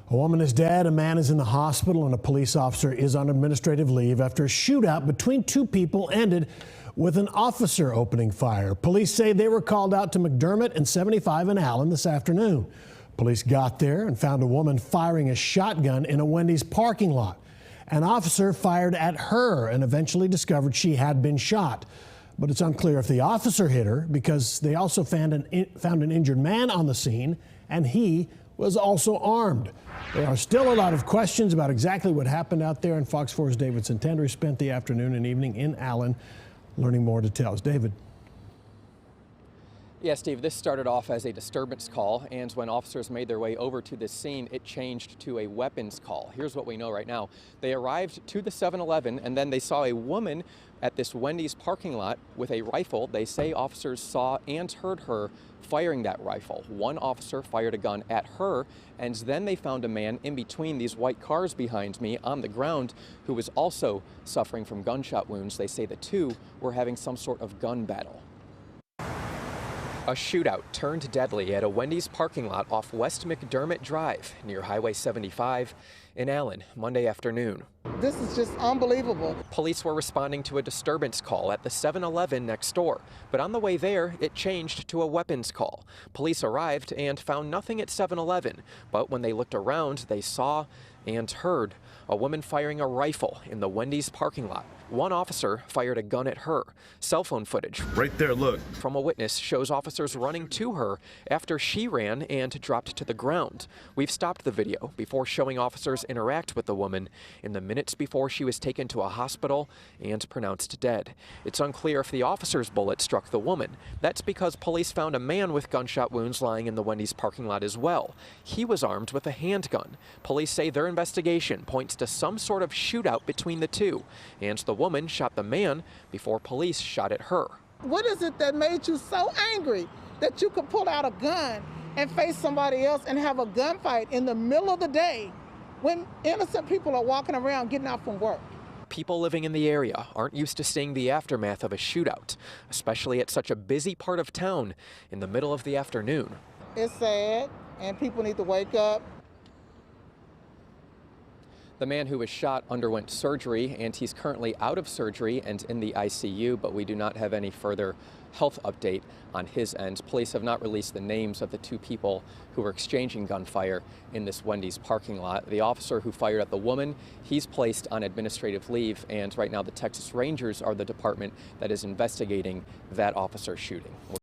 A woman is dead, a man is in the hospital, and a police officer is on administrative leave after a shootout between two people ended with an officer opening fire. Police say they were called out to McDermott and 75 in Allen this afternoon. Police got there and found a woman firing a shotgun in a Wendy's parking lot. An officer fired at her and eventually discovered she had been shot. But it's unclear if the officer hit her because they also found an injured man on the scene, and he was also armed. There are still a lot of questions about exactly what happened out there, and Fox 4's David Santandri spent the afternoon and evening in Allen learning more details. David. Yeah, Steve, this started off as a disturbance call, and when officers made their way over to this scene, it changed to a weapons call. Here's what we know right now. They arrived to the 7-Eleven, and then they saw a woman at this Wendy's parking lot with a rifle. They say officers saw and heard her firing that rifle. One officer fired a gun at her, and then they found a man in between these white cars behind me on the ground who was also suffering from gunshot wounds. They say the two were having some sort of gun battle. A shootout turned deadly at a Wendy's parking lot off West McDermott Drive near Highway 75 in Allen Monday afternoon. This is just unbelievable. Police were responding to a disturbance call at the 7-Eleven next door, but on the way there, it changed to a weapons call. Police arrived and found nothing at 7-Eleven, but when they looked around, they saw and heard a woman firing a rifle in the Wendy's parking lot. One officer fired a gun at her. Cell phone footage right there, look, from a witness shows officers running to her after she ran and dropped to the ground. We've stopped the video before showing officers interact with the woman in the minutes before she was taken to a hospital and pronounced dead. It's unclear if the officer's bullet struck the woman. That's because police found a man with gunshot wounds lying in the Wendy's parking lot as well. He was armed with a handgun. Police say their investigation points to some sort of shootout between the two, and the woman shot the man before police shot at her. What is it that made you so angry that you could pull out a gun and face somebody else and have a gunfight in the middle of the day when innocent people are walking around getting out from work? People living in the area aren't used to seeing the aftermath of a shootout, especially at such a busy part of town in the middle of the afternoon. It's sad, and people need to wake up. The man who was shot underwent surgery, and he's currently out of surgery and in the ICU, but we do not have any further health update on his end. Police have not released the names of the two people who were exchanging gunfire in this Wendy's parking lot. The officer who fired at the woman, he's placed on administrative leave, and right now the Texas Rangers are the department that is investigating that officer's shooting.